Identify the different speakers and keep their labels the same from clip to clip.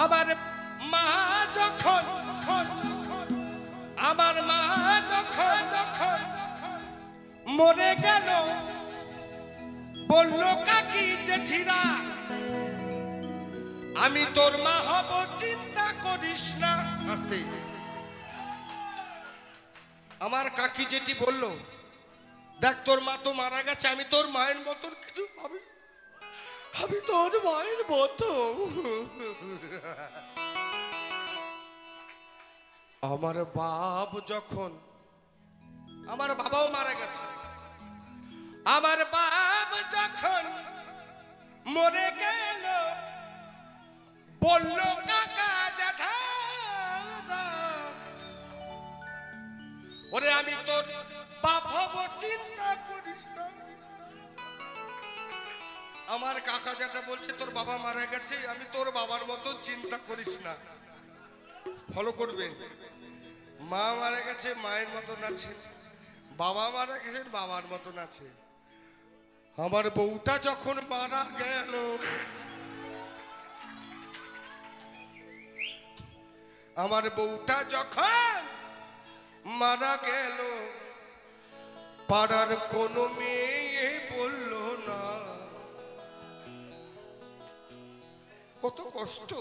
Speaker 1: আমার মা যখন মরে গেল বলল কাকি জেঠিরা আমি তোর মা হব চিন্তা করিস না। আস্তে আমার কাকি জেঠি বলল দেখ তোর মা তো মারা গেছে, আমি তোর মায়ের মতন কিছু ভাবি, আমি তোর মায়ের মতো। আমার বাপ যখন, আমার বাবাও মারা গেছে, আমার বাপ যখন মরে গেল বলল কাকা জ্যাঠা ওরে আমি তোর বাপ হব চিন্তা করিস না। আমার কাকা জ্যাঠা বলছে তোর বাবা মারা গেছে, আমি তোর বাবার মতো চিন্তা করিস না। ফলো করবেন, মা মারা গেছে মায়ের মতন আছে, বাবা মারা গেছেন বাবার মতন আছে। আমার বউটা যখন মারা গেল আমার বউটা যখন মারা গেল পাড়ার কোনো মেয়ে বলল না। কত কষ্ট,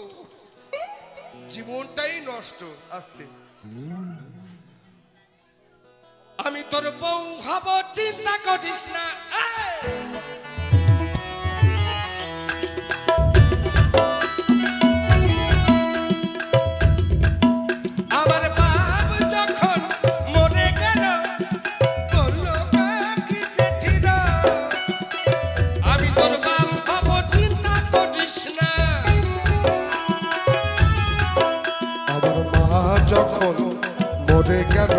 Speaker 1: জীবনটাই নষ্ট। আস্তে আমি তোর বউ হব চিন্তা করিস না। আমার বাপ যখন মরে গেল বলল কাকি জেঠিরা আমি তোর বাপ হব চিন্তা করিস না। আমার মা যখন মরে গেল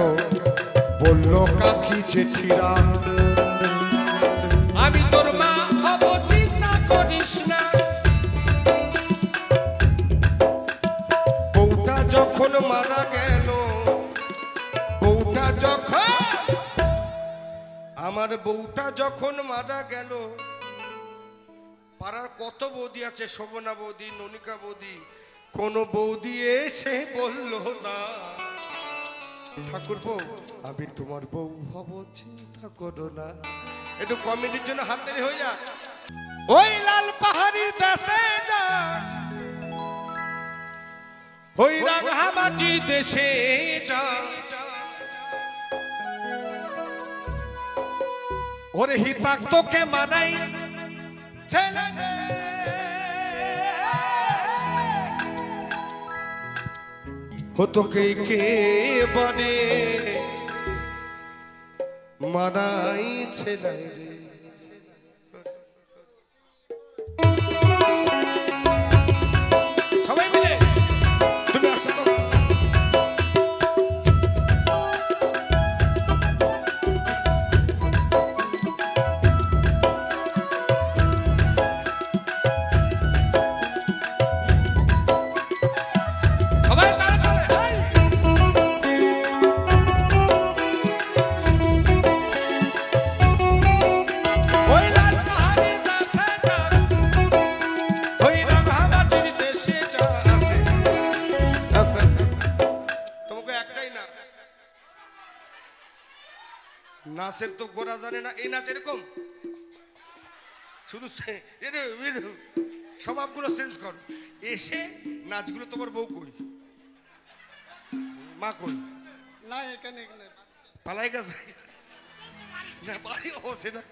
Speaker 1: বলল কাকি জেঠিরা আমি তোর মা হব চিন্তা করিস না। বউটা যখন মারা গেল, বউটা যখন, আমার বউটা যখন মারা গেল পাড়ার কত বৌদি আছে, শোভনা বৌদি, ননিকা বৌদি, কোন বৌদি এসে বলল না ঠাকুর বউ আমি তোমার বউ হব চিন্তা করো না। একটু কমেডির জন্য হাত তালি হয়ে যা। ওই লাল পাহাড়ির দেশে যা, ওই রাঙামাটির দেশে যা, ওরে হিতাক তোকে মানাই ছেলে তোকে কে বনে মানাই ছেলে রে। সবাই মিলে তুমি আসো তো। নাচের তো গোরা জানে না, এই নাচ এরকম শুধু স্বভাবগুলো চেঞ্জ কর। এসে নাচগুলো তোমার বউ কই, মা কই?
Speaker 2: না এখানে
Speaker 1: পালাই গেছে না বাড়ি, ও সেটা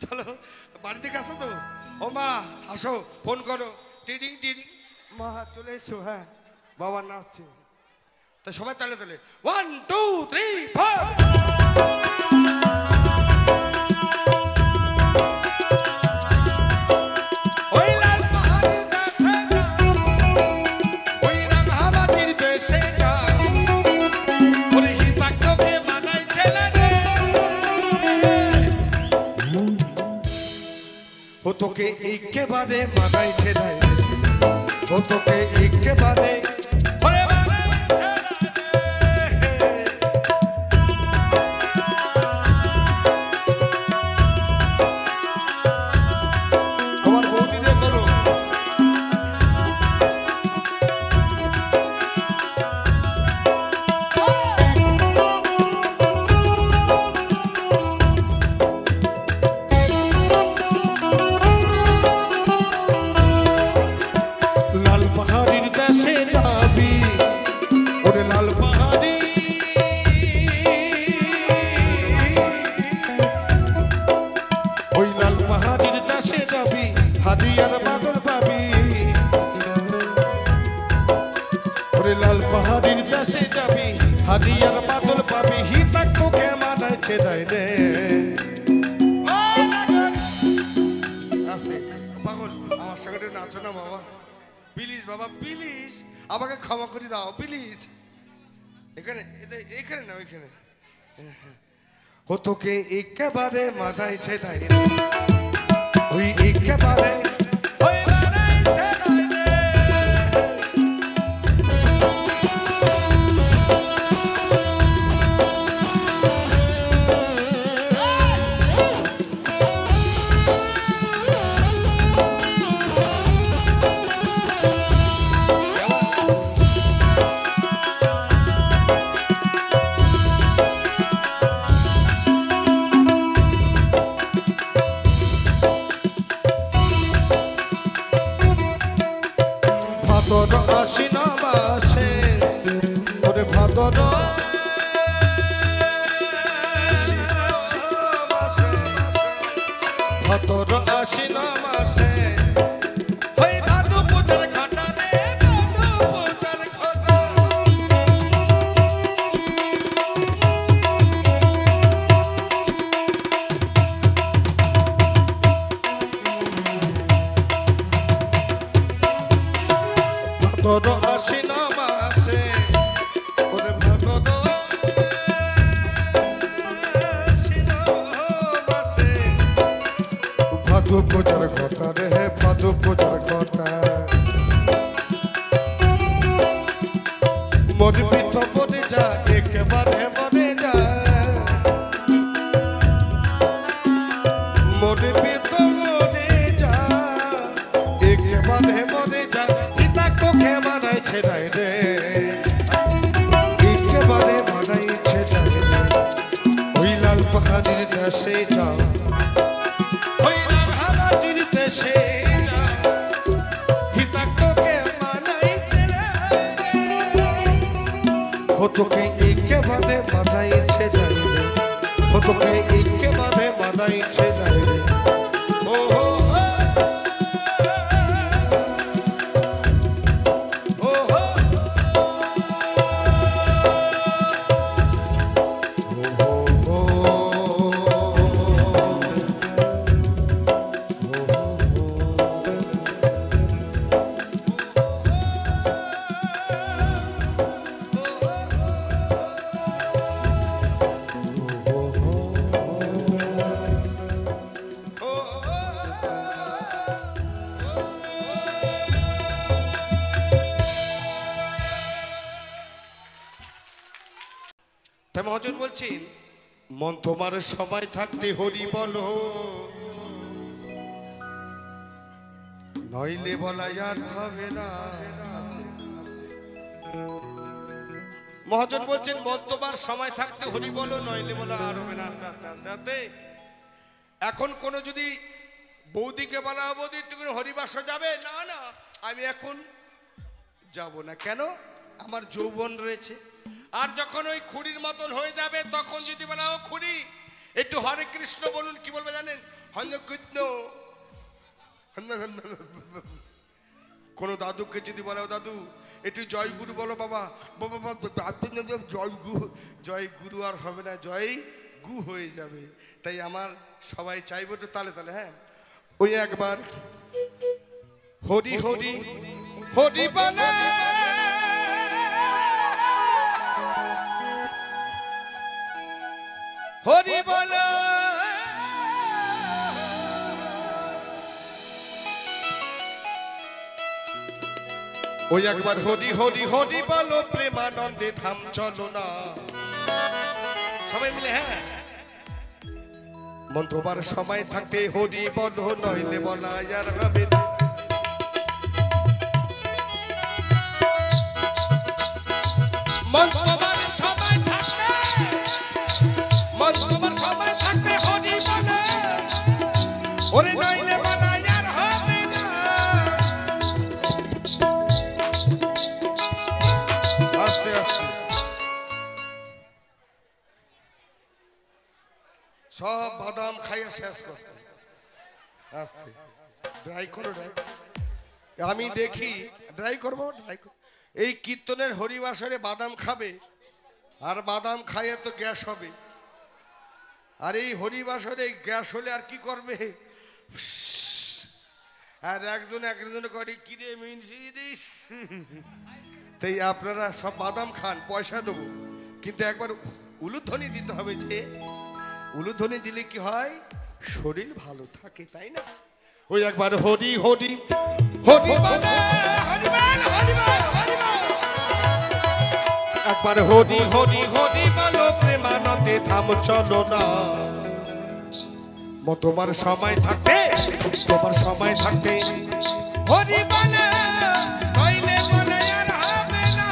Speaker 1: চলো বাড়ি থেকে আসো তো। ও মা আসো, ফোন করো, টিডিং টিডিং। মা চলে এসো। হ্যাঁ বাবা নাচছে, তা সবাই তালে তালে 1 2 3 4। ওই লাল পাহাড়ের দেশে যা, ওই রাঙামাটির দেশে যা, ওরে হিতাক তোকে মানাই ছেলে রে। ও তোকে একেবারে মানাই ছেলে, ও তোকে একেবারে পাগল আমার সঙ্গে একটু নাচো না বাবা, প্লিজ বাবা প্লিজ, আমাকে ক্ষমা করে দাও প্লিজ। এখানে এখানে না ওইখানে। ও তোকে একেবারে মাথাইছে তাই রে, ওই একেবারে ওই মাথাইছে তাই রে। ভাদর আশ্বিন মাসে, ওরে ভাদর ভাদর আশ্বিন মাসে, ওই দাদু পূজার ঘটা রে, দাদু পূজার ঘটা। ভাদর আশ্বিন মাসে, ওরে ভাদর আশ্বিন মাসে, ভাদু পূজার ঘটা রে, ভাদু পূজার ঘটা। মরবি তো মরে যা, একেবারে মরে যা, মরবি তো মরে যা, একেবারে মরে যা। তোকে মানাইছে নাই রে, একেবারে মানাইছে নাই রে। ওই লাল পাহাড়ির দেশে যাও, ওই লাল হাওয়াটির দেশে যাও, হিতা তোকে মানাইছে রে। ও তোকে একেবারে মানাইছে নাই রে, ও তোকে একেবারে মানাইছে নাই রে। মহাজন বলছেন, মন তোমার সময় থাকতে হরি বলো, নইলে বলা আর হবে না। মহাজন বলছেন, মন তোমার সময় থাকতে হরি বলো, নইলে বলা আর হবে না। আস্তে আস্তে আস্তে আস্তে এখন কোন যদি বৌদিকে বলা, বৌদি একটু হরিবাস যাবে, না না আমি এখন যাব না। কেন? আমার যৌবন রয়েছে। আর যখন ওই খুঁড়ির মতন হয়ে যাবে, তখন যদি বলা, ও খুঁড়ি একটু হরে কৃষ্ণ বলুন, কি বলবে জানেন? হরে কৃষ্ণ। কোন দাদুকে যদি বলো, দাদু একটু জয় গুরু বলো, বাবা জয় গুরু, জয় গুরু আর হবে না, জয় গু হয়ে যাবে। তাই আমার সবাই চাইবো একটু তালে তালে। হ্যাঁ, ওই একবার হরি হরি হরি বলে, হরি বল, ওই একবার হরি হরি হরি বলো, প্রেমানন্দে ধাম চলো না সবাই মিলে। হ্যাঁ, মন তোমার সময় থাকতে হরি বলো, নইলে বলা আর হবে না। মন তোমার সময় থাকতে, মন তোমার সময় থাকতে হরি বলো, ওরে নইলে বলা আর হবে না। আস্তে আস্তে সব বাদাম খাইয়া শেষ করতে, আস্তে ড্রাই করো, ড্রাই। আমি দেখি ড্রাই করবো, ড্রাই করবো। এই কীর্তনের হরিবাসরে বাদাম খাবে, আর বাদাম খাইয়ে তো গ্যাস হবে। আর এই হরিবাসরে গ্যাস হলে আর কি করবে? আর একজন একজন করে কিরে মিনছিস তাই আপনারা সব বাদাম খান পয়সা দেবো কিন্তু একবার উলুধ্বনি দিতে হবে যে উলুধ্বনি দিলে কি হয় শরীর ভালো থাকে তাই না ওই একবার হরি হরি হরি বলে হরি বল হরি বল হরি বল একবার হরি হরি হরি বলো প্রেমানন্দে ধাম চলো না তোমার সময় থাকতে হরি বলে কইলে বলে আর হবে না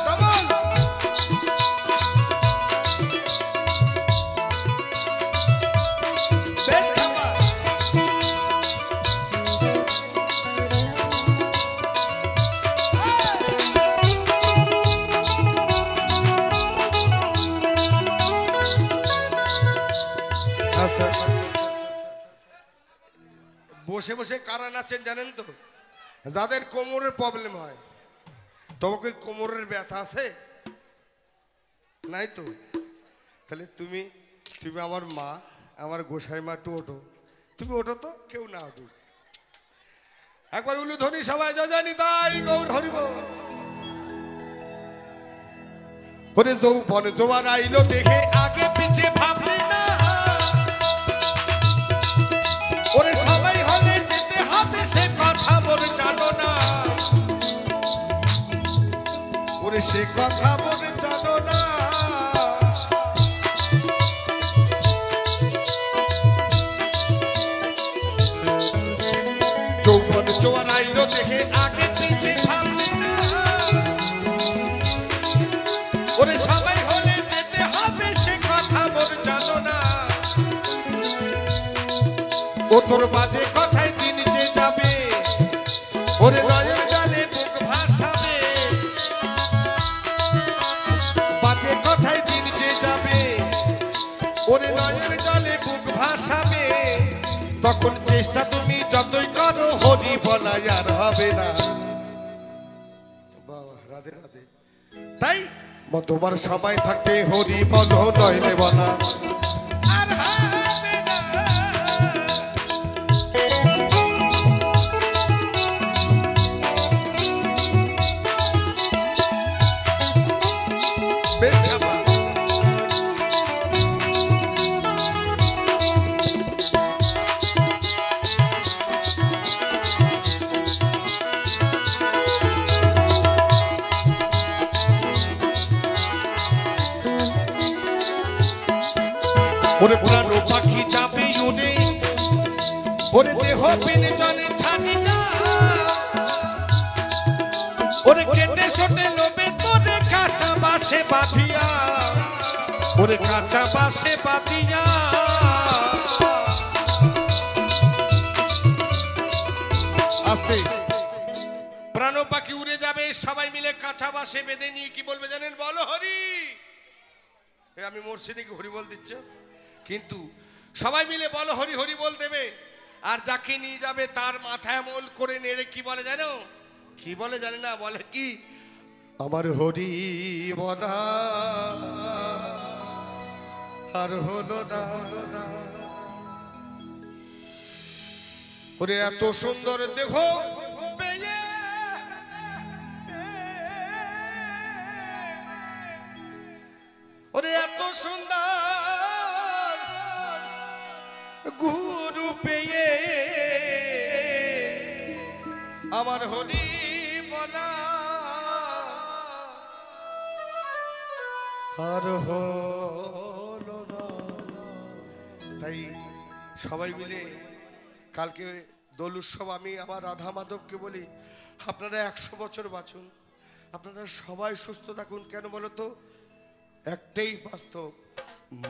Speaker 1: তবল বেশ খাবার আস্তে আস্তে বসে বসে কারা নাচেন জানেন তো যাদের কোমরের প্রবলেম হয় তোমাকে কোমরের ব্যথা আছে নাই তো তাহলে তুমি আমার মা আমার গোসাই মা একটু ওঠো তুমি ওঠো তো কেউ না ওঠো একবার উলুধ্বনি সবাই জানি তাই গৌর হরিব ওরে যৌবন জোয়ার আইলো দেখে আগে পিছে ভাবলি না ওরে সবাই হলে যেতে হবে সে কথা বলে জানো না ওরে সে কথা বলে জানো না যৌবন জোয়ার আইলো দেখে আগে পিছে ভাবলি না ওরে সবাই হলে যেতে হবে সে কথা বলে জানো না ও তোর বাজে কথায় দিন যে যাবে ওরে নয়ন জলে বুক ভাসাবে বাজে কথায় দিন যে যাবে ওরে নয়ন জলে বুক ভাসাবে তখন চেষ্টা তুমি যতই করো হরি বলা আর হবে না বাবা রাধে রাধে তাই তোমার সময় থাকতে হরি বলো নইলে বলা আর হবে না বেশ খাবার ওরে প্রাণ পাখি যাবে উড়ে ওরে দেহ বিন জানে ছানি না ওরে কেটে সোটে লোবে তোরে কাঁচা বাসে বাঁধিয়া ওরে কাঁচা বাসে বাঁধিয়া আস্তে প্রাণ পাখি উড়ে যাবে সবাই মিলে কাঁচা বাসে বেঁধে নিয়ে কি বলবে জানেন বলো হরি আমি মরছি নাকি হরি বল দিচ্ছে কিন্তু সবাই মিলে বলো হরি হরি বল দেবে আর যাকে নিয়ে যাবে তার মাথায় মোল করে নেড়ে কি বলে জানো কি বলে জানে না বলে কি আমার হরি বলা আর হলো না ওরে এত সুন্দর দেখো ওরে এত সুন্দর গুরু পেয়ে আমার হরি বলা আর হলো না তাই সবাই মিলে কালকে দোল উৎসব আমি আমার রাধা মাধবকে বলি আপনারা 100 বছর বাঁচুন আপনারা সবাই সুস্থ থাকুন কেন বলো তো একটাই বাস্তব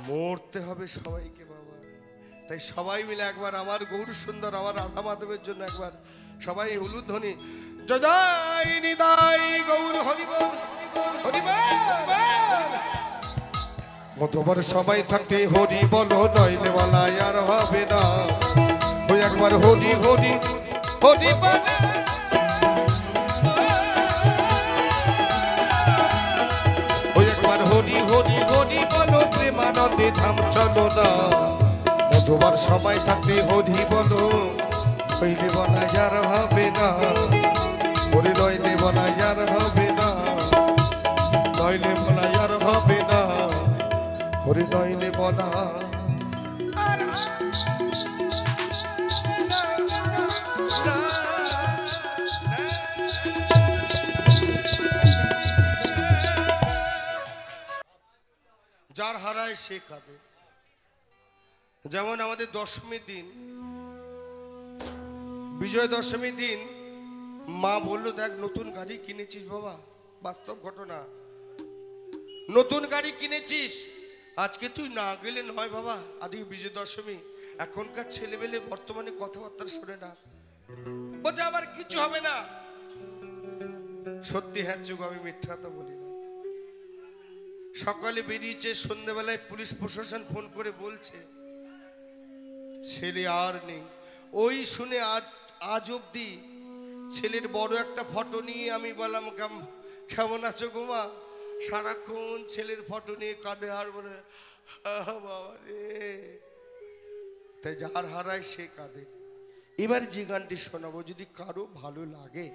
Speaker 1: মরতে হবে সবাইকে বাবা তাই সবাই মিলে একবার আমার গৌর সুন্দর আমার রাধা মাধবের জন্য একবার সবাই উলুধ্বনি জয় নিতাই গৌর হরিবল তোমার সবাই থাকতে হরি বলো নইলে বলা আর হবে না ওই একবার হরি হরি হরি বলে ওই একবার হরি হরি হরি বলো প্রেমানন্দে ধাম চলো না তোমার সবাই থাকতে হরি বলো নইলে বলা যার হবে না, ওরে নইলে বলা যার হবে না, নইলে বলা যার হবে না, ওরে নইলে বলা আর যার হারায় সে কাঁদে। যেমন আমাদের দশমীর দিন, বিজয় দশমীর দিন মা বলল, দেখ নতুন গাড়ি কিনেছিস বাবা, বাস্তব ঘটনা, নতুন গাড়ি কিনেছিস, আজকে তুই না গেলে নয় বাবা, আজকে বিজয় দশমী। এখনকার ছেলেবেলে বর্তমানে কথাবার্তা শোনে না, বলছে আবার কিছু হবে না। সত্যি হ্যাঁ যুগ, আমি মিথ্যা কথা বলি না। সকালে বেরিয়েছে, সন্ধ্যাবেলায় পুলিশ প্রশাসন ফোন করে বলছে ছেলে আর নেই। ওই শুনে আজ অব্দি ছেলের বড় একটা ফটো নিয়ে আমি বললাম, কেমন আছো গোমা, সারাক্ষণ ছেলের ফটো নিয়ে কাঁদে আর বলে বাবা রে। তাই যার হারায় সে কাঁদে। এবার যে গানটি শোনাবো, যদি কারো ভালো লাগে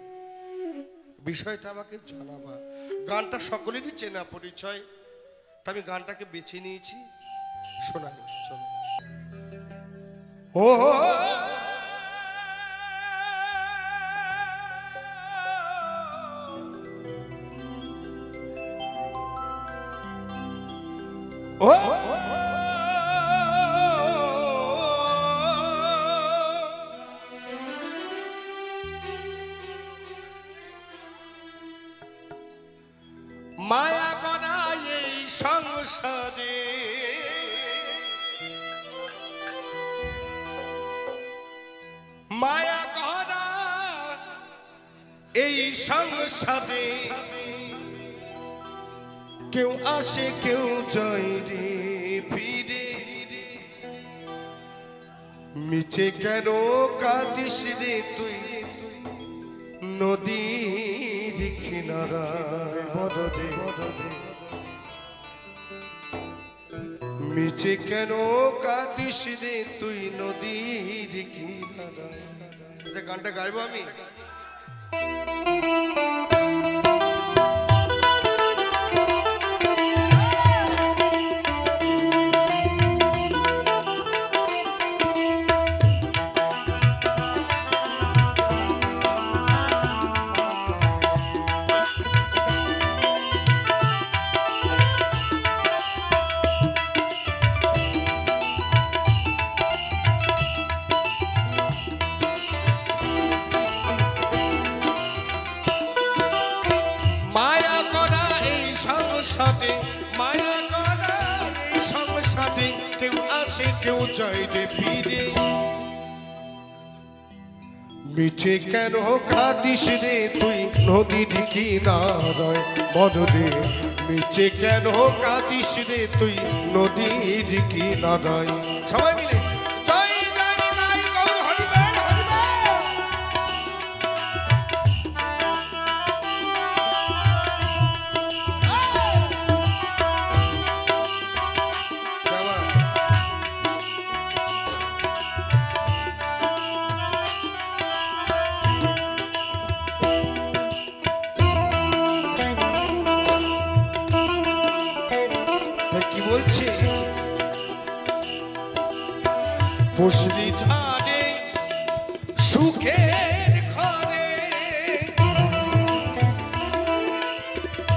Speaker 1: বিষয়টা আমাকে জানাবা। গানটা সকলেরই চেনা পরিচয়, তা আমি গানটাকে বেছে নিয়েছি, শোনাই। চলো। ও ও মায়া করা এই সংসারে, মায়া করা এই সংসারে, কেউ আসে কেউ যায় রে ফিরে, মিছে কেন কাঁদিস রে তুই নদীর কিনারায় বদরে, মিছে কেন কাঁদিস রে তুই নদীর কিনারায়। গানটা গাইবো আমি। মায়া করা এই সংসারে, কেউ আসে কেউ যায় রে ফিরে, মিছে কেন কাঁদিস রে তুই নদীর কিনারায় বদরে, মিছে কেন কাঁদিস রে তুই নদীর কিনারায়। সবাই মিলে বসলি ঝাড়ে সুখের ঘরে,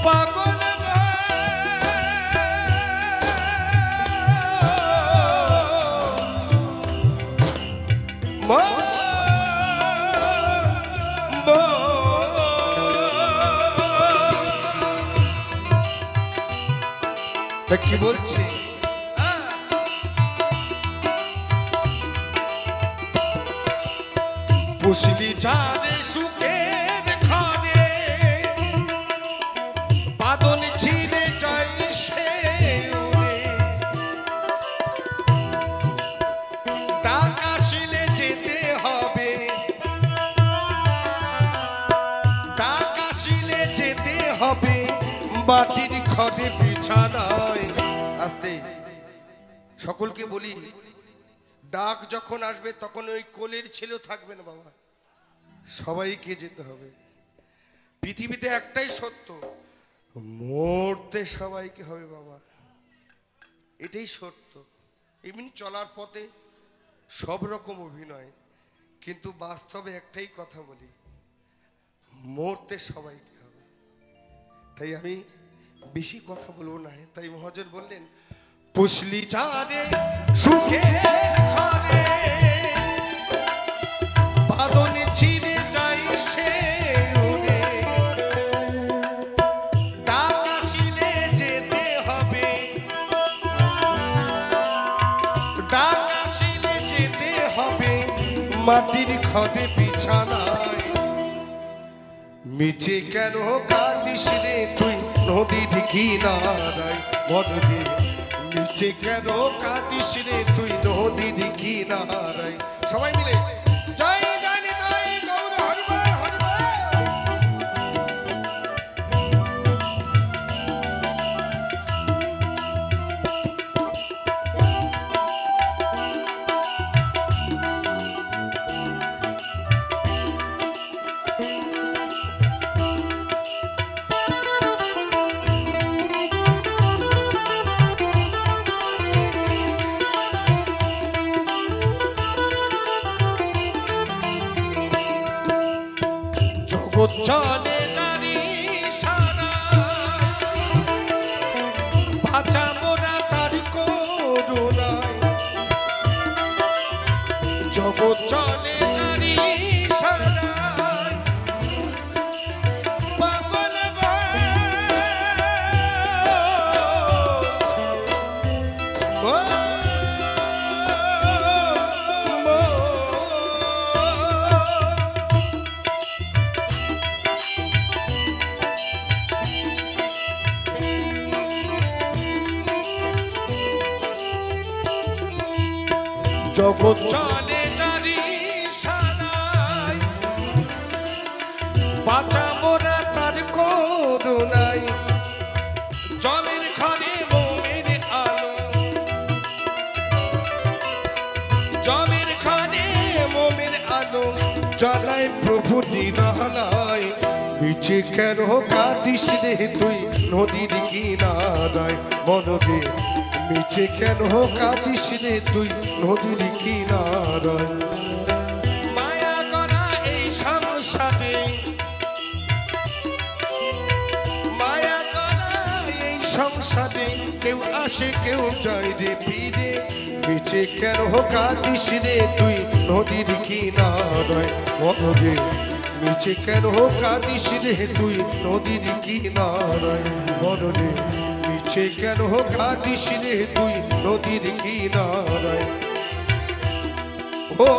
Speaker 1: পাগল কি বলছে, বসলি ঝাড়ে সুখের ঘরে, বাদল ছিঁড়ে যায় সে উড়ে, ডাক আসলে যেতে হবে, ডাক আসলে যেতে হবে, মাটির ঘরে বিছানায়। আস্তে সকলকে বলি, ডাক যখন আসবে তখন ওই কোলের ছেলেও থাকবে না বাবা, সবাইকে যেতে হবে। পৃথিবীতে একটাই সত্য, মরতে সবাইকে হবে বাবা, এটাই সত্য। এমনি চলার পথে সব রকম অভিনয়, কিন্তু বাস্তবে একটাই কথা বলি, মরতে সবাইকে হবে। তাই আমি বেশি কথা বলবো না। তাই মহাজন বললেন, পুষলি চারে সুখে ঘরে বাদন ছিঁড়ে যাই সে উড়ে, ডাক আসিলে যেতে হবে, ডাক আসিলে যেতে হবে মাটির ঘরে বিছানায়। মিছে কেন কাঁদিস রে তুই নদীর কিনারায়, মনরে মিছে কেন কাঁদিস রে তুই নদীর কিনারায়। সবাই মিলে জয় জয় নিতাই গৌর হরিবল হরিবল। চলে জানি সারা বাঁচা মোরা তার করুণায়, জগৎ চলে জানি সারা পাবন জগৎ চলে জানি সারাই বাঁচা মোরা তার করুণায়, জলের ঘরে মোমের আলো, জলের ঘরে মোমের আলো জ্বালায় প্রভু নিরালায়। মিছে কেন কাঁদিস রে তুই নদীর কিনারায়, মনরে মিছে কেন কাঁদিস রে তুই নদীর কিনারায়। মায়া করা এই সংসারে, মায়া করা এই সংসারে কেউ আসে কেউ যায় রে ফিরে। মিছে কেন কাঁদিস রে তুই নদীর কিনারায়, মনরে মিছে কেন কাঁদিস রে তুই নদীর কিনারায়, মনরে মিছে কেন কাঁদিস রে তুই নদীর কিনারায়। ও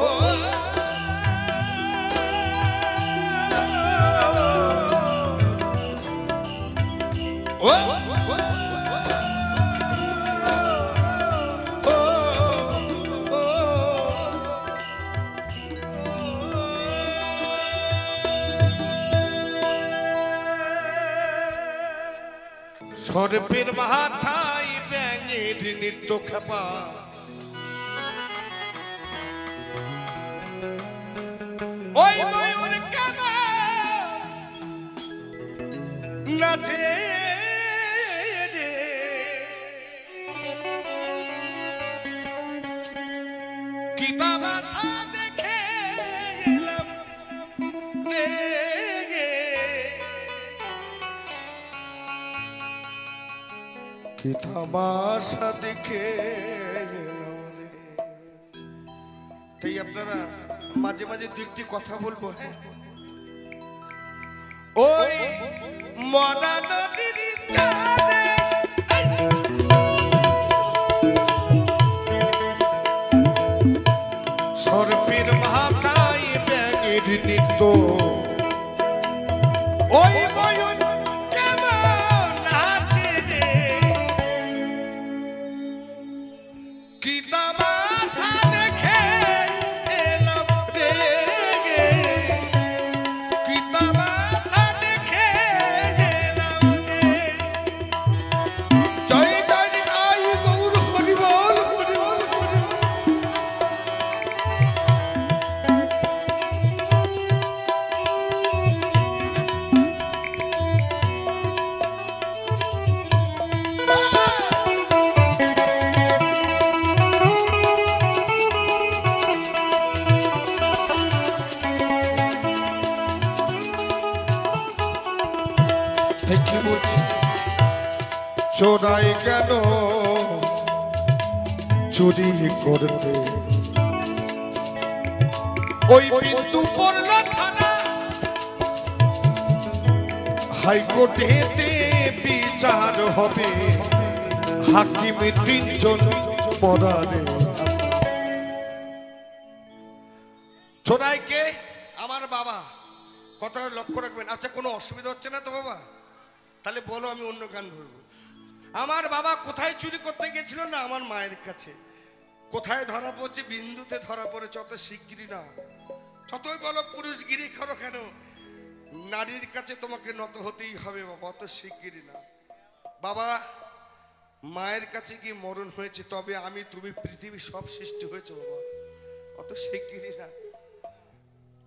Speaker 1: সর্পের মাথায় ব্যাঙের নৃত্য খেপা, ওই ময়ূর কেমন নাচে রে, কি তামাশা দেখে এলাম রে, কি তামাশা দেখে এলাম রে। তাই আপনারা মাঝে মাঝে দু একটি কথা বলবো। হ্যাঁ, ওই মরা নদীর চাঁদে সর্পের মাথায় ব্যাঙের নৃত্য, ওই ময়ূর কেমন নাচে রে, কি তামাশা দেখে এলাম রে, কি তামাশা দেখে এলাম রে। জয় জয় নিতাই গৌর হরিবল হরিবল হরিবল। কি বলছি চোরাই কেন চুরি করতে ওই বিন্দু পড়ল থানা হাইকোর্টেতে বিচার হবে হাকিম তিনজন পড়ারে চোরাইকে আমার বাবা কথাটা লক্ষ্য রাখবেন। আচ্ছা কোনো অসুবিধা হচ্ছে না তো বাবা? তাহলে বলো আমি অন্য গান ধরবো। আমার বাবা কোথায় চুরি করতে গেছিল না আমার মায়ের কাছে। কোথায় ধরা পড়ছে? বিন্দুতে ধরা পড়েছে। অত শিগগিরি না, যতই বলো পুরুষগিরি করো কেন, নারীর কাছে তোমাকে নত হতেই হবে বাবা, অত শিগগিরি না বাবা। মায়ের কাছে গিয়ে মরণ হয়েছে, তবে আমি তুমি পৃথিবী সব সৃষ্টি হয়েছে বাবা, অত শিগগিরি না।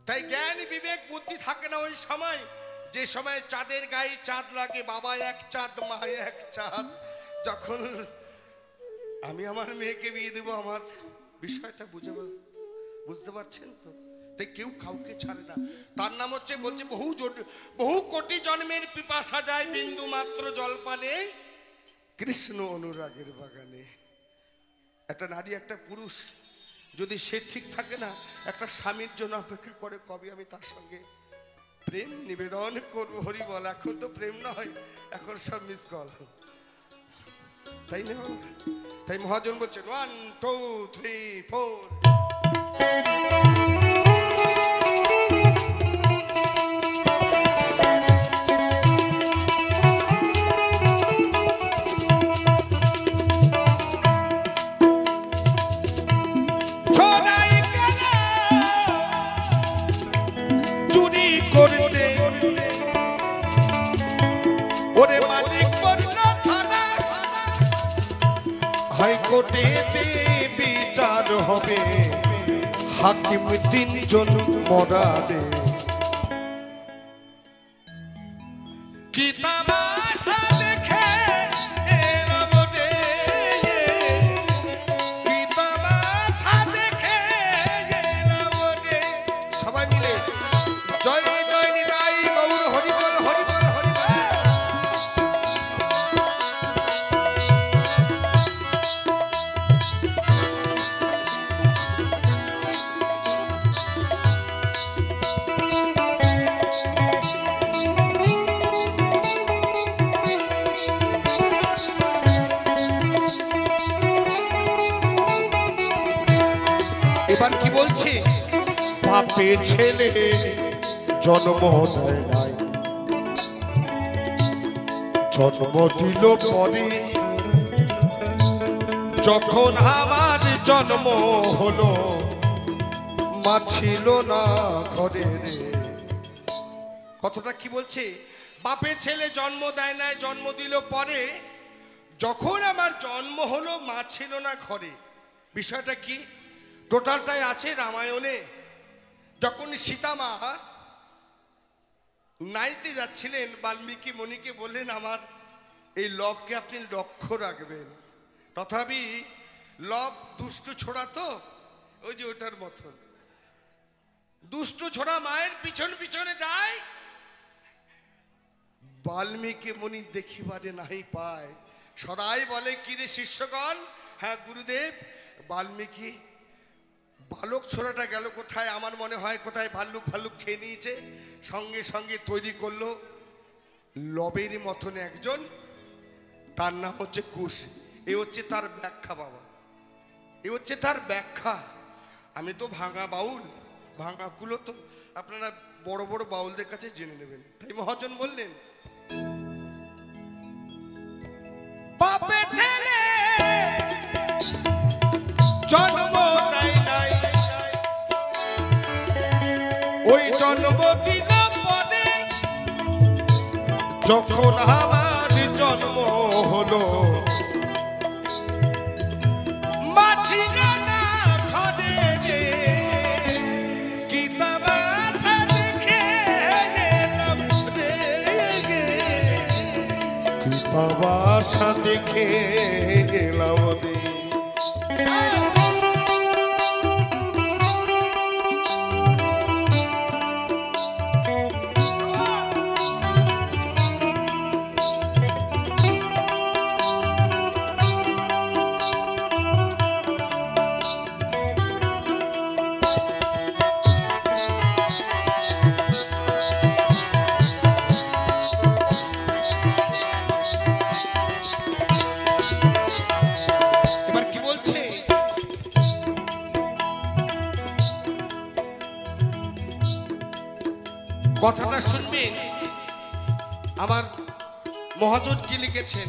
Speaker 1: তাই জ্ঞান বিবেক বুদ্ধি থাকে না ওই সময়, যে সময় চাঁদের গায়ে চাঁদ লাগে। বাবা এক চাঁদ, মা এক চাঁদ। যখন আমি আমার মেয়েকে বিয়ে দেবো, আমার বিষয়টা বুঝতে পারছেন তো? তাই কেউ কাউকে ছাড়ে না। তার নাম হচ্ছে বলছে বহু কোটি জন্মের পিপাসা যায় বিন্দু মাত্র জলপানে কৃষ্ণ অনুরাগের বাগানে। একটা নারী একটা পুরুষ যদি সে ঠিক থাকে না, একটা স্বামীর জন্য অপেক্ষা করে কবে আমি তার সঙ্গে প্রেম নিবেদন করবো। হরি বল। এখন তো প্রেম না হয়, এখন সব মিস কল, তাই না? তাই মহাজন বলছেন 1 2 3 4। হাইকোর্টেতে বিচার হবে হাকিম তিনজন মরারে। কি তামাশা দেখে এলাম রে, কি তামাশা দেখে এলাম রে। সবাই মিলে জয় জয় নিতাই গৌর হরি বল হরি বল হরি বল। এবার কি বলছে? বাপে ছেলে জন্ম দেয় নাই, জন্ম দিল পরে। যখন আমার জন্ম হলো মা ছিল না ঘরে রে। কথাটা কি বলছে? বাপে ছেলে জন্ম দেয় নাই, জন্ম দিল পরে। যখন আমার জন্ম হলো মা ছিল না ঘরে। বিষয়টা কি? টোটালটাই আছে রামায়ণে। যখন সীতা মা নাইতে যাচ্ছিলেন, বাল্মীকি মুনিকে বললেন আমার এই লবকে আপনি লক্ষ্য রাখবেন। তথাপি লব দুষ্টু ছোড়া তো, ওই যে ওটার মতন দুষ্টু ছোড়া মায়ের পিছন পিছনে যায়। বাল্মীকি মুনি দেখিবারে নাহি পায়। সদাই বলে কি রে শিষ্যগণ? হ্যাঁ গুরুদেব। বাল্মীকি বালক ছোড়াটা গেল কোথায়? আমার মনে হয় কোথায় ভাল্লুক খেয়ে নিয়েছে। সঙ্গে সঙ্গে তৈরি করলো লবের মতন একজন, তার নাম হচ্ছে কুশ। এ হচ্ছে তার ব্যাখ্যা বাবা, এ হচ্ছে তার ব্যাখ্যা। আমি তো ভাঙা বাউল, ভাঙাগুলো তো আপনারা বড় বড় বাউলদের কাছে জেনে নেবেন। তাই মহাজন বললেন বাপে ছেলে জন্ম দেয় নাই, ওই জন্ম দিল পরে। যখন আমার জন্ম হলো মা ছিল না ঘরে রে। কি তামাশা দেখে এলাম রে, কি তামাশা দেখে এলাম রে। কথাটা শুনবেন। আমার মহাজন কি লিখেছেন,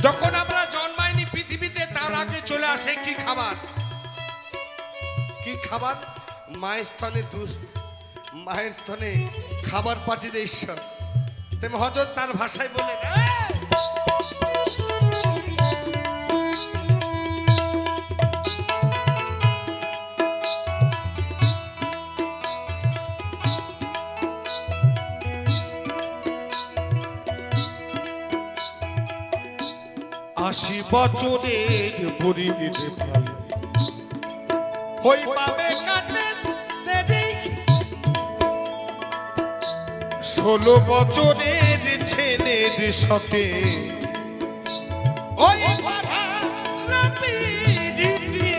Speaker 1: যখন আমরা জন্মাইনি পৃথিবীতে তার আগে চলে আসে কি খাবার, কি খাবার? মায়ের স্তনে দুধ, মায়ের স্তনে খাবার পাঠিয়ে ঈশ্বর। তাই মহাজন তার ভাষায় বলেন, আশি বছরের বুড়ির ভাই হই পাবে কাটে দেরি, 16 বছরের ছেলের সাথে ওই বাধা রাতি দিনে।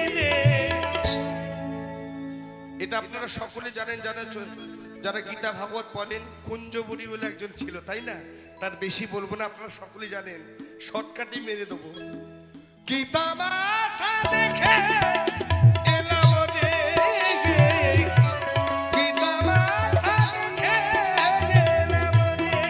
Speaker 1: এটা আপনারা সকলে জানেন, যারা গীতা ভাগবত পড়েন। কুঞ্জবুড়ি বলে একজন ছিল, তাই না? তার বেশি বলবো না, আপনারা সকলে জানেন, শর্টকাটই মেরে দেবো। গীতা ভাষা দেখে এলাম রে, গীতা ভাষা দেখে এলাম রে।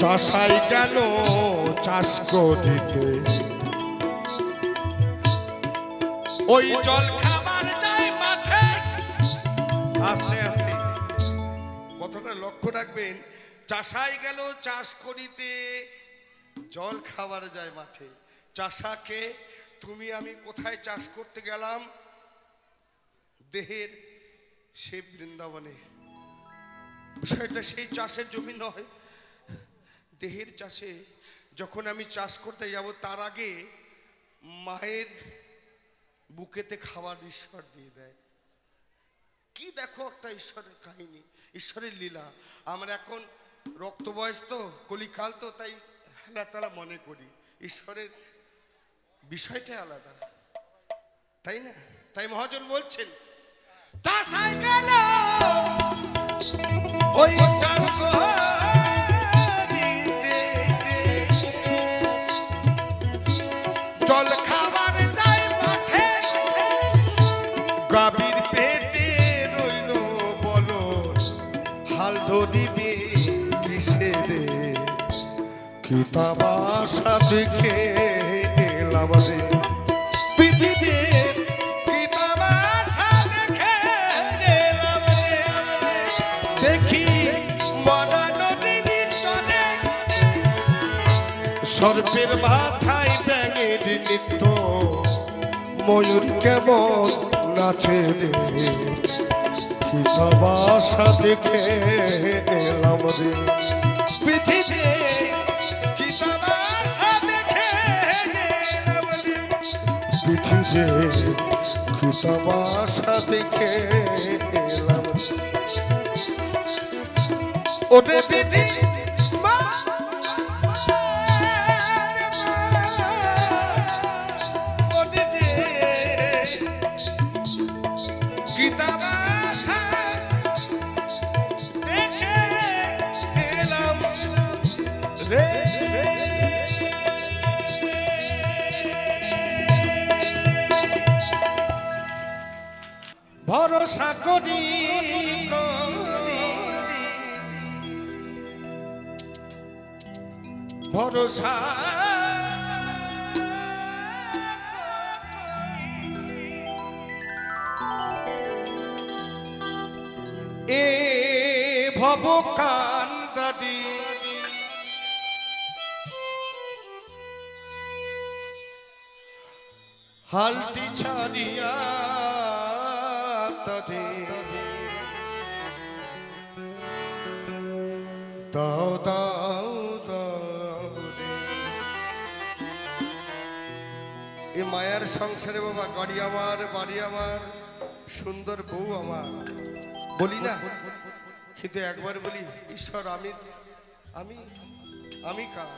Speaker 1: চাষাই কেন চাষ করিতে, ওই জল খাবার যায় মাঠে। আস্তে আস্তে কথাটা লক্ষ্য রাখবেন। চাষাই গেল চাষ করিতে, জল খাবার যায় মাঠে। চাষাকে তুমি আমি কোথায় চাষ করতে গেলাম? দেহের সে বৃন্দাবনে। বিষয়টা সেই চাষের জমি নয়, দেহের চাষে। যখন আমি চাষ করতে যাব তার আগে মায়ের বুকেতে খাবার ঈশ্বর দিয়ে দেয়। কি দেখো একটা ঈশ্বরের কাহিনী, ঈশ্বরের লীলা। আমরা এখন রক্ত বয়স তো, কলিকাল তো, তাই হেলা তালা মনে করি। ঈশ্বরের বিষয়টা আলাদা, তাই না? তাই মহাজন বলছেন, চাষাই গেল ওই চাষ জল খাবার যায় মাঠে, গাভীর পেটে রইল বলো হাল ধরিবে কিসে রে। গীতা ভাষা দেখে এলাম রে পৃথিবীর, গীতা ভাষা দেখে এলাম রে। দেখি মরা নদীর চলে, সর্পের মাথায় ব্যাঙের নৃত্য, ময়ূর কেমন নাচে রে। গীতা ভাষা দেখে এলাম রে পৃথিবী, গীতা ভাষা দেখে এলাম রে পৃথিবী, গীতা ভাষা দেখে এলাম রে। ওরে বিধি গীতা ভাষা দেখে এলাম রে। ভরসা করি ভরসা এ ভব কান্দাদি হালটি ছাড়িয়া তাদে দাও দাও দাও রে। এ মায়ার সংসারে বাবা, গাড়ি আমার, বাড়ি আমার, সুন্দর বউ আমার, বলি না? কিন্তু একবার বলি, ঈশ্বর আমি আমি আমি কার?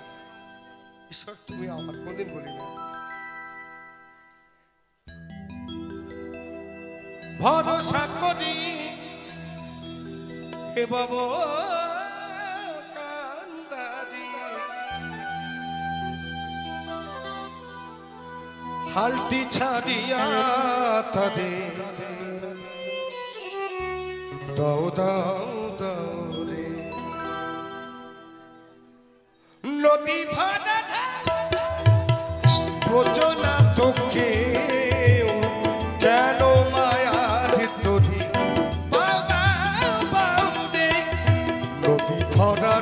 Speaker 1: ঈশ্বর তুমি আমার কোনদিন বলি না। ভরসা করি হে বাবা কান্দারি, হালটি ছাড়িয়া তারে দাও দাও দাও রে। নদী ভাড়া রচনা তোকে কেন মায়ার তোরি বাবা বাউরে, নদী ভরা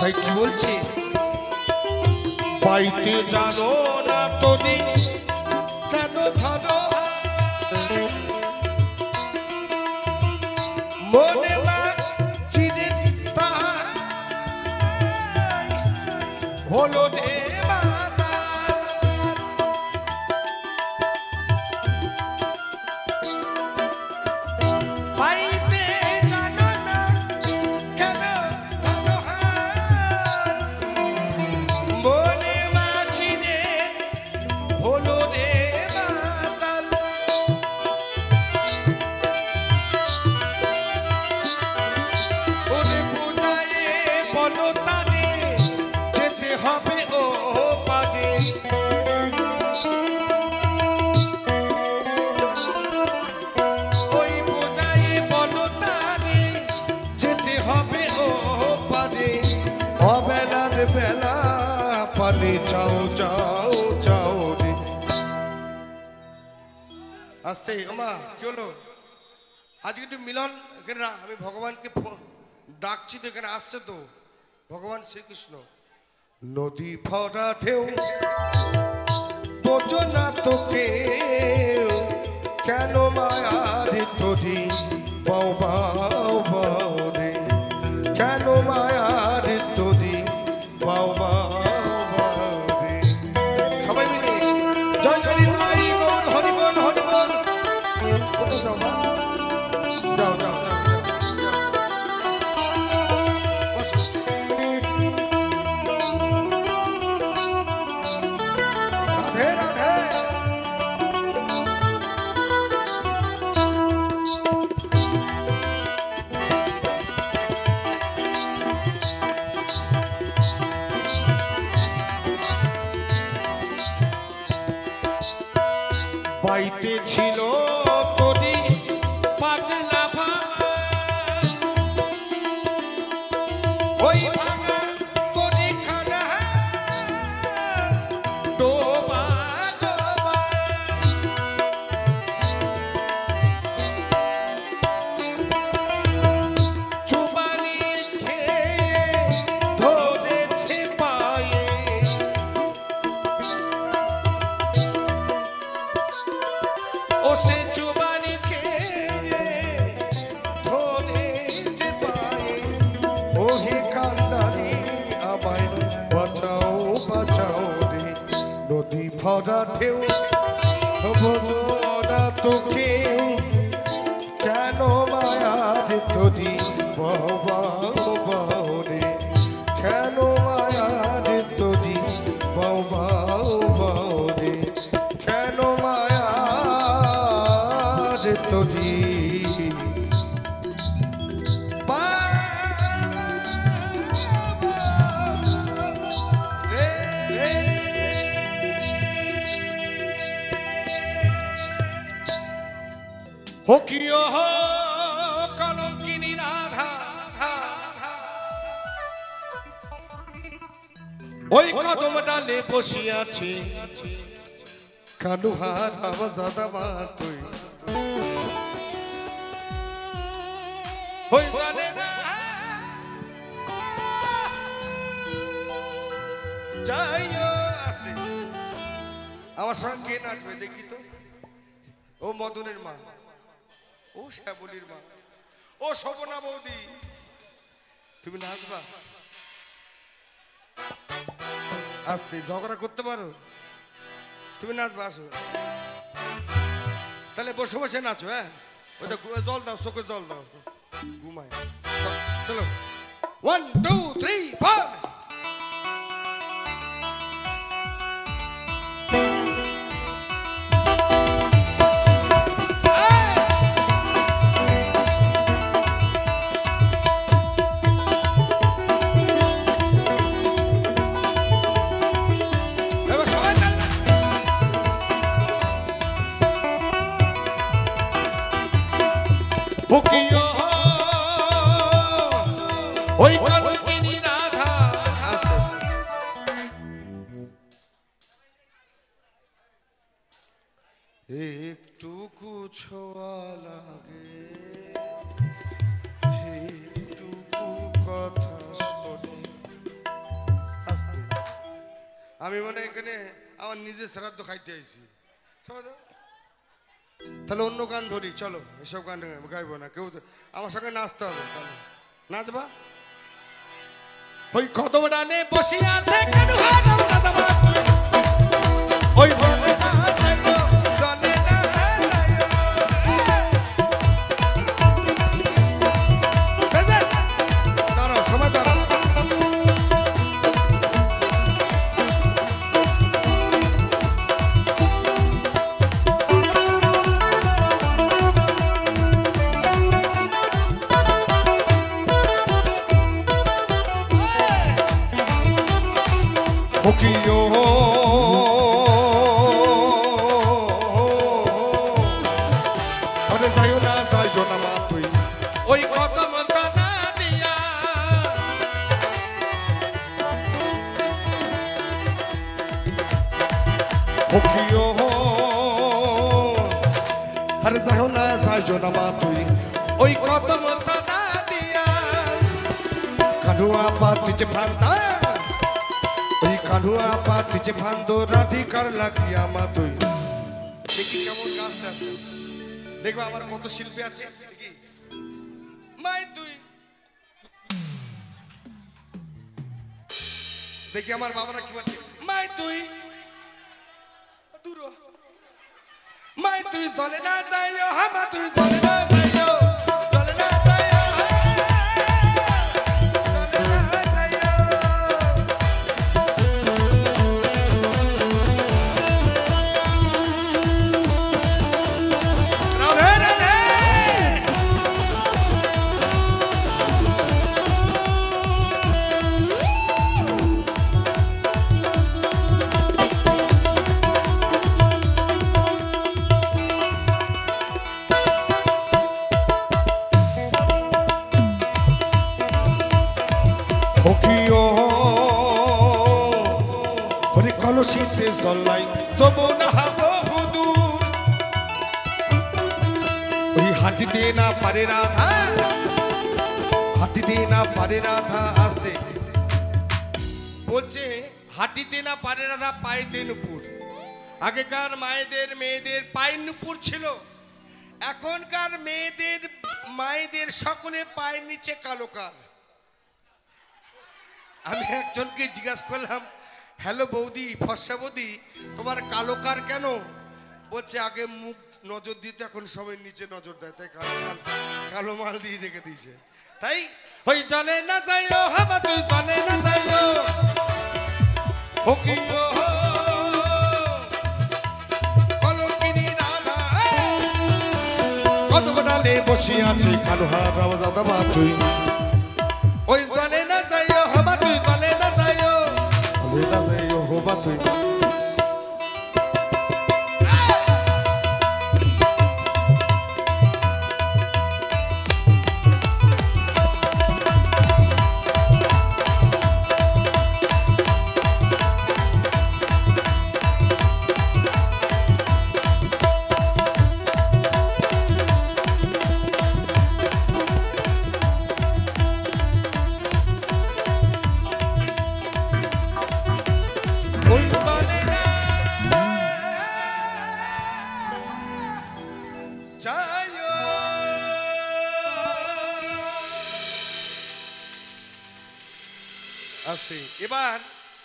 Speaker 1: ভাই কি বলছি, পাইতে জানো না তোদি কেন ধরো মনে চিরে হলো রে মাতা, পাইতে জানো না কেন ধরো মনে মাঝিরে হলো রে মাতাল, ওরে বুঝায়ে বলো তারে যেতে হবে ও পারে, ওই বুঝায়ে বলো তারে যেতে হবে ও পারে, অবেলার বেলা পালে চাও চাও চাও রে। আস্তে আমা কি হলো, আজকে একটু মিলন এখানে আমি ভগবানকে ডাকছি তো, এখানে আসছে তো ভগবান শ্রীকৃষ্ণ। নদী ভরা ঢেউ বোঝো না তোকে কেন মায়ার তোরি বাউ বাউ বাউ রে, কেন মায়ার তোরি বাউ বাউ বাউ রে। সবাই মিলে জয় হরি হরি বল হরি বল হরি বল। কোথায় যাও মা? যাও যাও যাও রাধে রাধে। পাইতে ছিল তোরি পাগলা ভাঙা, ওই ভাঙা তোরি খানা ডোবা ডোবা, চুবানি খেয়ে ধরেছে পায়ে, ও সে চুবানি খেয়ে ধরেছে পায়ে, ওহে কান্দারি আমায় বাঁচাও বাঁচাও রে। নদী ভরা ঢেউ বোঝো না তোকে কেন মায়ার তোরি বাউ বাউ বাউ রে, কেন মায়ার তোরি বাউ বাউ বাউ রে, কেন মায়ার তোরি हो कियो हो कलंकिनी राधा, ওই কদম ডালে বসিয়াছে কানুহার আওয়াজ আদাবা তুই, ওই জানে না যাইও আসতে আমার সঙ্গে কে নাচবে দেখি তো ও মদনের মা ও শ্যাবলীর মা ও শোভনা বৌদি তুমি নাচবা আসতে ঝগড়া করতে পারো তুমি নাচবা আসো তাহলে বসে বসে নাচো হ্যাঁ ওইটা জল দাও চোখে জল দাও ঘুমায় চলো 1 2 3 4 ওই কলঙ্কিনী রাধা একটুকু ছোঁয়া লাগে একটুকু কথা শোনে আমি মানে এখানে আমার নিজের শ্রাদ্ধ খাইতে আইছি তাহলে অন্য গান ধরি চলো এসব গান গাইবো না কেউ আমার সঙ্গে নাচতে হবে নাচবা ওই কদম ডানে বসিয়া থেকে ওই সময় দাঁড়াও ওই কদম দানা দিয়া ওকিও আরে যাও না সাইজো না মা তুই ওই কদম দানা দিয়া কানুয়া পাতিছে ফান্দা ওই কানুয়া পাতিছে ফান্দো রাধিকার লাগিয়া মা তুই দেখি কেমন গাছটা দেখবা আমার কত শিল্পী আছে দেখি মাই তুই দেখি আমার বাবারা কি বলছে মাই তুই দূর মাই তুই চলে না দাইও হামা তুই চলে না দাইও চলে না দাইও চলে না দাইও রাধে রাধে কলসিতে জল্লাই তবু না বহুদূর ওই হাঁটিতে না পারে রাধা হাঁটিতে না পারে রাধা আসতে বলছে হাঁটিতে না পারে রাধা পাইতে নুপুর আগেকার মায়েদের মেয়েদের পায়ের নুপুর ছিল এখনকার মেয়েদের মায়েদের সকলে পায়ের নিচে কালোকার আমি একজনকে জিজ্ঞাসা করলাম হ্যালো বৌদি ফর্সা বৌদি তোমার কালোকার কেন বলছে আগে মুখ নজর দিতে এখন সবাই নিচে নজর দেয় তাই কালো মাল দিয়ে রেখে দিয়েছে তাই ওই চলে না যাইও হামা তুই চলে না যাইও ওকিও কলঙ্কিনী রাধা কত ডালে বসে আছে কালো হার রাজা মা তুই ওই চলে না যাইও হামা তুই চলে না যাইও না যাইও হবা তুই আছে। এবার